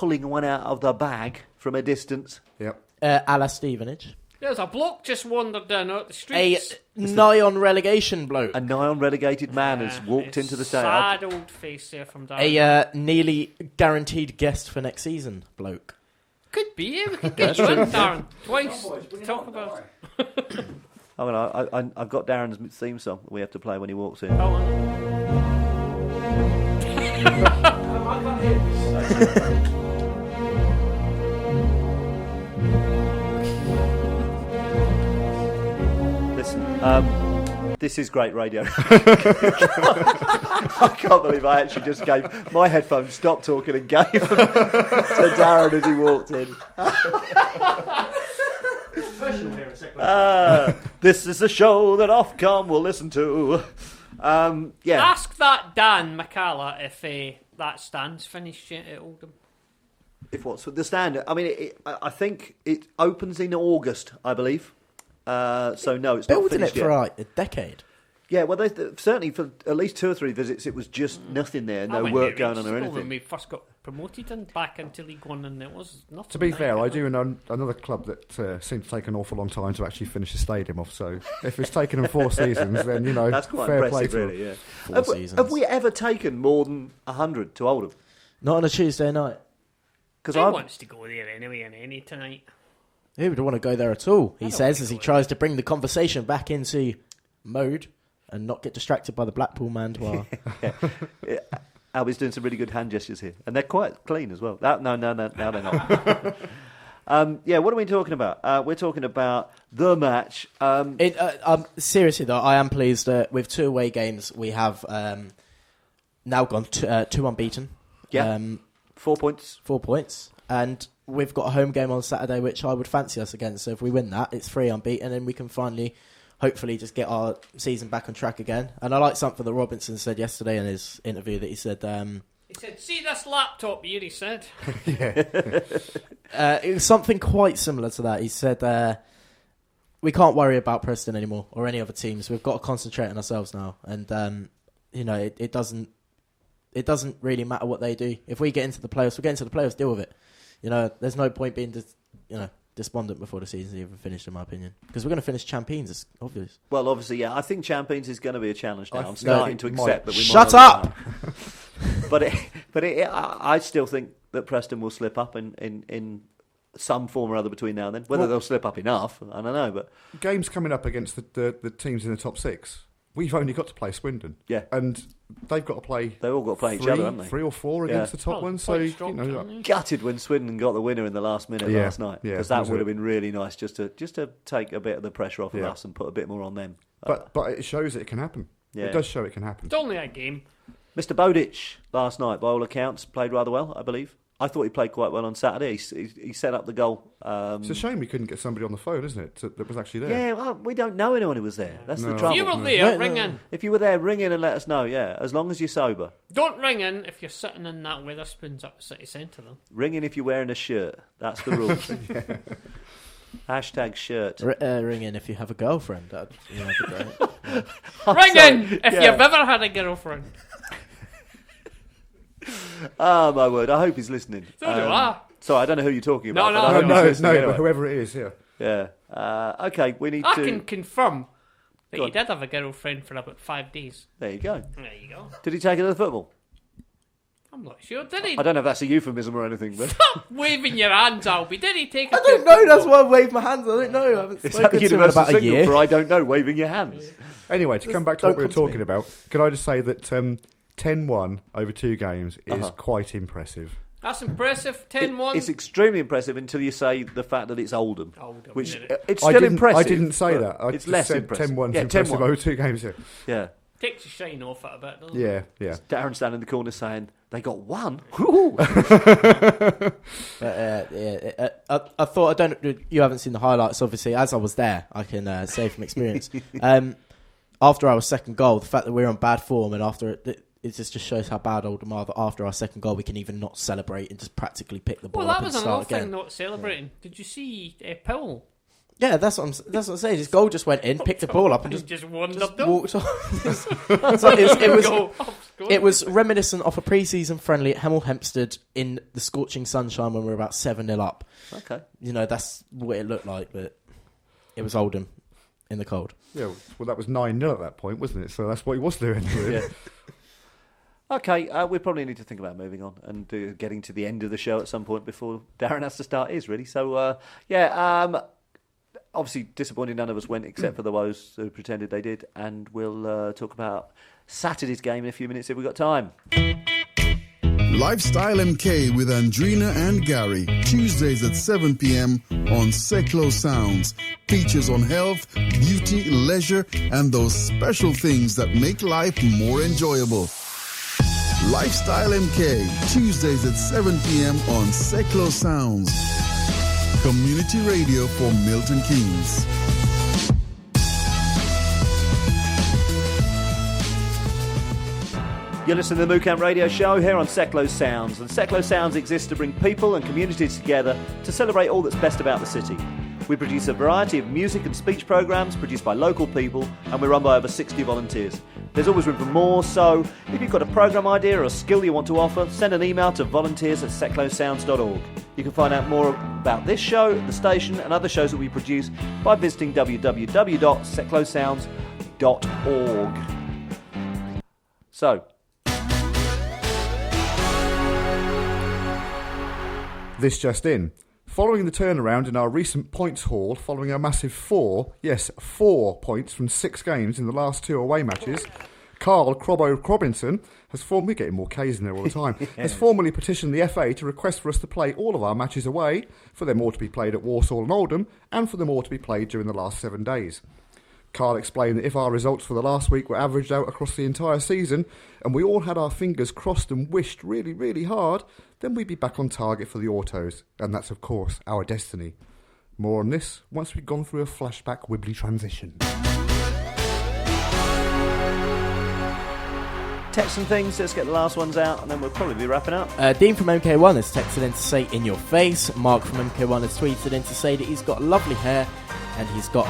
pulling one out of the bag from a distance. Yep. A la Stevenage. There's a bloke just wandered down out the streets. A nigh-on relegation bloke. A nigh-on relegated man has walked into the stadium. Sad old face there from Darren. A nearly guaranteed guest for next season bloke. Could be, yeah. We could get you in, Darren. Twice. Talk about it. I mean, I've got Darren's theme song that we have to play when he walks in. Listen, this is great radio. I can't believe I actually just gave my headphones, stopped talking and gave them to Darren as he walked in. This is a show that Ofcom will listen to. Yeah. Ask that Dan McCalla if that stand's finished yet at Oldham. If what's the stand? I mean, I think it opens in August, I believe. So no, it's not building finished it for like a decade. Yeah, well, certainly for at least 2 or 3 visits, it was just nothing there, no work going on or anything. When we first got promoted and back into League One, and it was nothing. To be fair, I do know another club that seemed to take an awful long time to actually finish the stadium off. So if it's taken them 4 seasons, then that's quite fair impressive, play to really. Yeah. 4 seasons. Have we ever taken more than 100 to Oldham? Not on a Tuesday night. Because I wants to go there anyway on any tonight. Who would want to go there at all? He says as he tries to bring the conversation back into mode and not get distracted by the Blackpool man. Yeah. Albie's doing some really good hand gestures here, and they're quite clean as well. No, they're not. Yeah, what are we talking about? We're talking about the match. Seriously though, I am pleased that with 2 away games we have now gone 2 unbeaten. Yeah, 4 points. 4 points, and we've got a home game on Saturday, which I would fancy us against. So if we win that, it's 3 unbeaten, and we can finally, hopefully, just get our season back on track again. And I like something that Robinson said yesterday in his interview that he said... he said, see this laptop here, he said. It was something quite similar to that. He said, we can't worry about Preston anymore or any other teams. We've got to concentrate on ourselves now. And, it doesn't really matter what they do. If we get into the playoffs, we get into the playoffs, deal with it. There's no point being despondent before the season's even finished, in my opinion, because we're going to finish champions. It's obvious. Well, obviously, yeah. I think champions is going to be a challenge now. I'm starting to accept that we shut up. But I still think that Preston will slip up in some form or other between now and then. Whether they'll slip up enough, I don't know. But games coming up against the teams in the top 6. We've only got to play Swindon. Yeah. And they've got to play... They've all got to play each other, haven't they? 3 or 4 against the top ones. So, gutted when Swindon got the winner in the last minute last night. Because that would have been really nice just to take a bit of the pressure off of us and put a bit more on them. But it shows that it can happen. Yeah. It does show it can happen. It's only a game. Mr. Bowditch, last night, by all accounts, played rather well, I believe. I thought he played quite well on Saturday. He set up the goal. It's a shame we couldn't get somebody on the phone, isn't it, that was actually there? Yeah, well, we don't know anyone who was there. That's the trouble. If you were there, ring in. If you were there, ring in and let us know, yeah, as long as you're sober. Don't ring in if you're sitting in that Wetherspoons up City Centre, though. Ring in if you're wearing a shirt. That's the rules. Hashtag shirt. Ring in if you have a girlfriend. That'd be great. Ring in if you've ever had a girlfriend. Oh, my word. I hope he's listening. So do I. Sorry, I don't know who you're talking about. No, but whoever it is, yeah. Yeah. Okay, we need I to... can confirm that he did have a girlfriend for about 5 days. There you go. There you go. Did he take her to the football? I'm not sure. Did he? I don't know if that's a euphemism or anything, but... Stop waving your hands, Albie. Did he take her I don't know. That's why I wave my hands. I don't know. I haven't Is spoken that the to him in universal about a signal year. for I don't know, waving your hands? Anyway, to come back to what we were talking about, can I just say that 10-1 over 2 games is quite impressive. That's impressive. 10-1. It's extremely impressive until you say the fact that it's Oldham. Which it's I still didn't, impressive. I didn't say that. I it's just less said impressive. 10-1's Yeah, impressive 10-1. over 2 games here. Yeah. Takes a shine off it a bit, doesn't it? Yeah. Darren standing in the corner saying, they got 1? I thought, you haven't seen the highlights, obviously. As I was there, I can say from experience. After our second goal, the fact that we're on bad form, and after it just shows how bad Oldham are, that after our second goal, we can even not celebrate and just practically pick the ball up and start again. Well, that was another thing, not celebrating. Did you see Powell? Yeah, that's what I'm saying. His goal just went in, picked the ball up, and just wandered just up. walked off. It was reminiscent of a pre-season friendly at Hemel Hempstead in the scorching sunshine when we were about 7-0 up. Okay. That's what it looked like, but it was Oldham in the cold. Yeah, well, that was 9-0 at that point, wasn't it? So that's what he was doing. Really. Yeah. Okay, we probably need to think about moving on and getting to the end of the show at some point before Darren has to start his, really. So, obviously disappointing none of us went except for the woes who pretended they did, and we'll talk about Saturday's game in a few minutes if we've got time. Lifestyle MK with Andrina and Gary, Tuesdays at 7 p.m. on Secklow Sounds. Features on health, beauty, leisure, and those special things that make life more enjoyable. Lifestyle MK, Tuesdays at 7 p.m. on Secklow Sounds. Community radio for Milton Keynes. You're listening to the MooCamp Radio Show here on Secklow Sounds, and Secklow Sounds exists to bring people and communities together to celebrate all that's best about the city. We produce a variety of music and speech programmes produced by local people, and we're run by over 60 volunteers. There's always room for more, so if you've got a programme idea or a skill you want to offer, send an email to volunteers@secklowsounds.org. You can find out more about this show, the station, and other shows that we produce by visiting www.secklowsounds.org. So, This just in. Following the turnaround in our recent points haul, following a massive 4 points from 6 games in the last 2 away matches, Carl Crobinson has we're getting more K's in there all the time, has formally petitioned the FA to request for us to play all of our matches away, for them all to be played at Walsall and Oldham, and for them all to be played during the last 7 days. Carl explained that if our results for the last week were averaged out across the entire season, and we all had our fingers crossed and wished really, really hard, then we'd be back on target for the autos, and that's of course our destiny. More on this once we've gone through a flashback wibbly transition. text some things, let's get the last ones out, and then we'll probably be wrapping up. Dean from MK1 has texted in to say in your face. Mark from MK1 has tweeted in to say that he's got lovely hair and he's got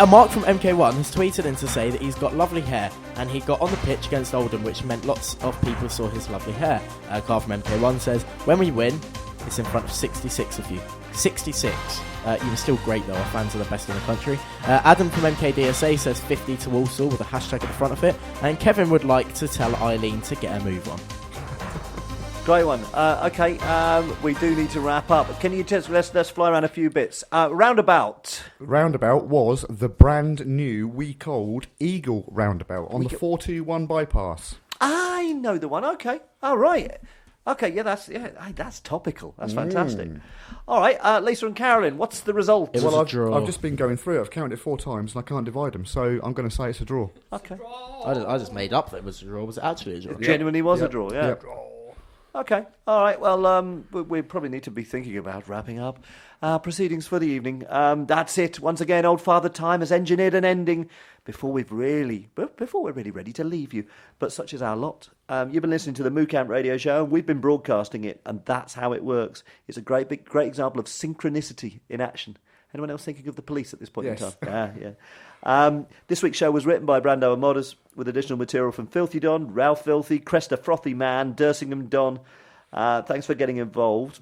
Mark from MK1 has tweeted in to say that he's got lovely hair and he got on the pitch against Oldham, which meant lots of people saw his lovely hair. Carl from MK1 says, when we win, it's in front of 66 of you. 66. You were still great though, our fans are the best in the country. Adam from MKDSA says 50 to Walsall with a hashtag at the front of it. And Kevin would like to tell Eileen to get a move on. Great one. Okay, we do need to wrap up. Can you just let's fly around a few bits. Roundabout. Roundabout was the brand new week old Eagle roundabout on the 421 bypass. I know the one. Okay. All right. Okay. Yeah, that's topical. That's fantastic. All right, Lisa and Carolyn, what's the result? It was a draw. I've just been going through it. I've counted it 4 times and I can't divide them, so I'm going to say it's a draw. Okay. I just made up that it was a draw. Was it actually a draw? It genuinely was a draw. Yeah. Yep. Okay. All right. Well, we probably need to be thinking about wrapping up our proceedings for the evening. That's it. Once again, Old Father Time has engineered an ending before we're really ready to leave you. But such is our lot. You've been listening to the MooCamp Radio Show, and we've been broadcasting it, and that's how it works. It's a great example of synchronicity in action. Anyone else thinking of the police at this point in time? Yeah. This week's show was written by Brando and Modders, with additional material from Filthy Don, Ralph Filthy, Cresta Frothy Man, Dersingham Don. Thanks for getting involved.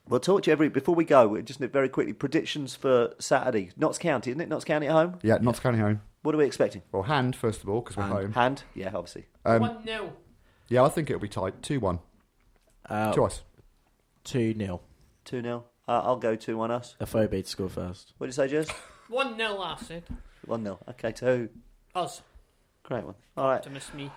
We'll talk to you before we go, just very quickly, predictions for Saturday. Notts County, isn't it? Notts County at home? Yeah, Notts County home. What are we expecting? Well, hand, first of all, because we're home. Hand? Yeah, obviously. 1-0. Yeah, I think it'll be tight. 2-1. Choice. 2-0. 2-0. I'll go 2-1 us. A phobia to score first. What did you say, Jez? 1-0, I said. 1-0. Okay, to who? Us. Great one. All right. To miss me.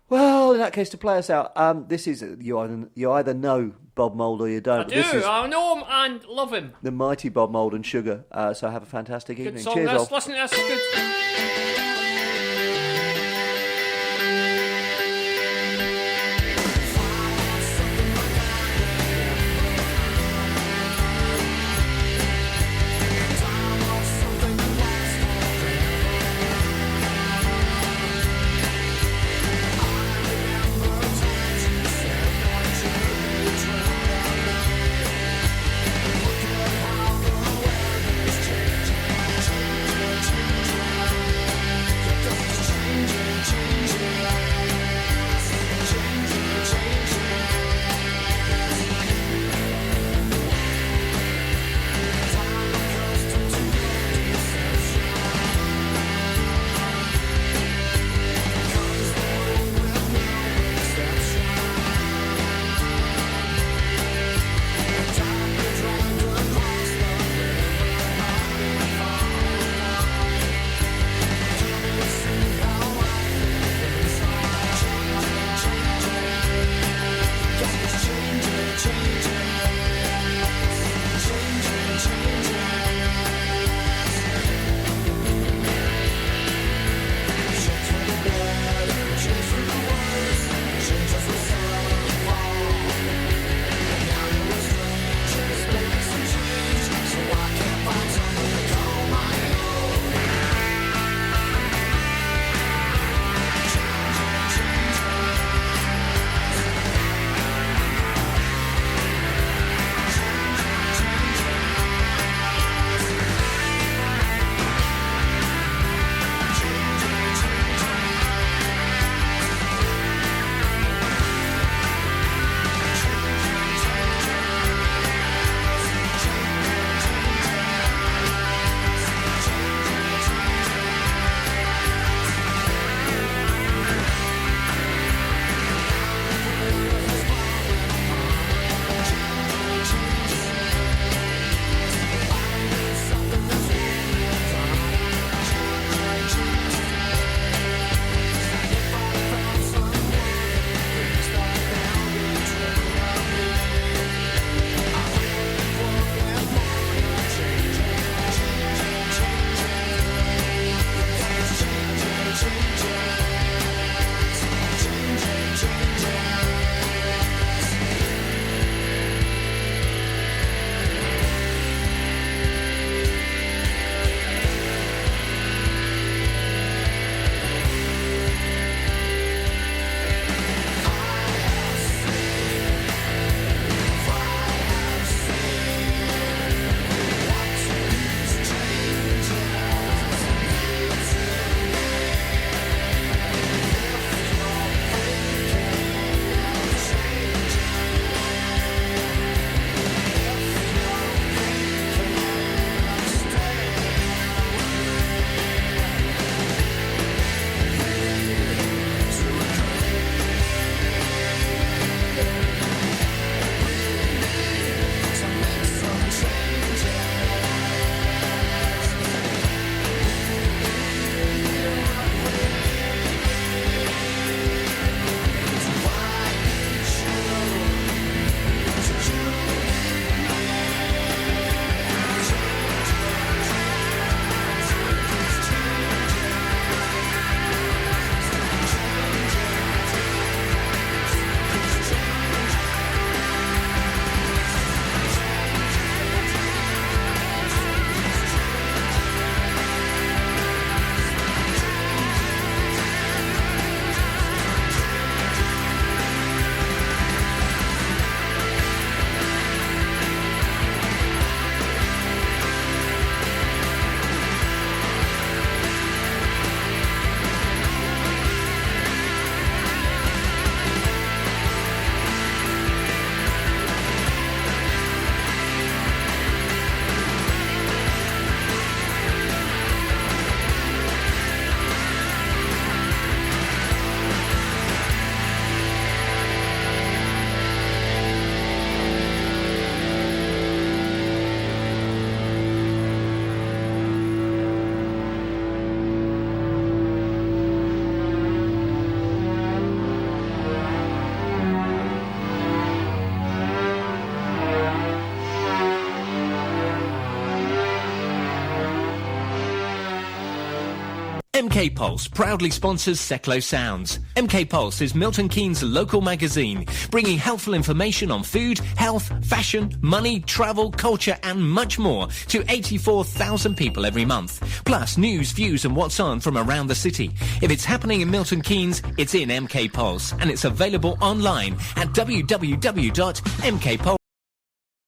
Well, in that case, to play us out, this is you either know Bob Mould or you don't. I do. This is I know him and love him. the mighty Bob Mould and Sugar. So have a fantastic Good evening. song. Cheers, Let's all. listen to this. Good. MK Pulse proudly sponsors Secklow Sounds. MK Pulse is Milton Keynes' local magazine, bringing helpful information on food, health, fashion, money, travel, culture and much more to 84,000 people every month. Plus news, views and what's on from around the city. If it's happening in Milton Keynes, it's in MK Pulse, and it's available online at www.mkpulse.co.uk.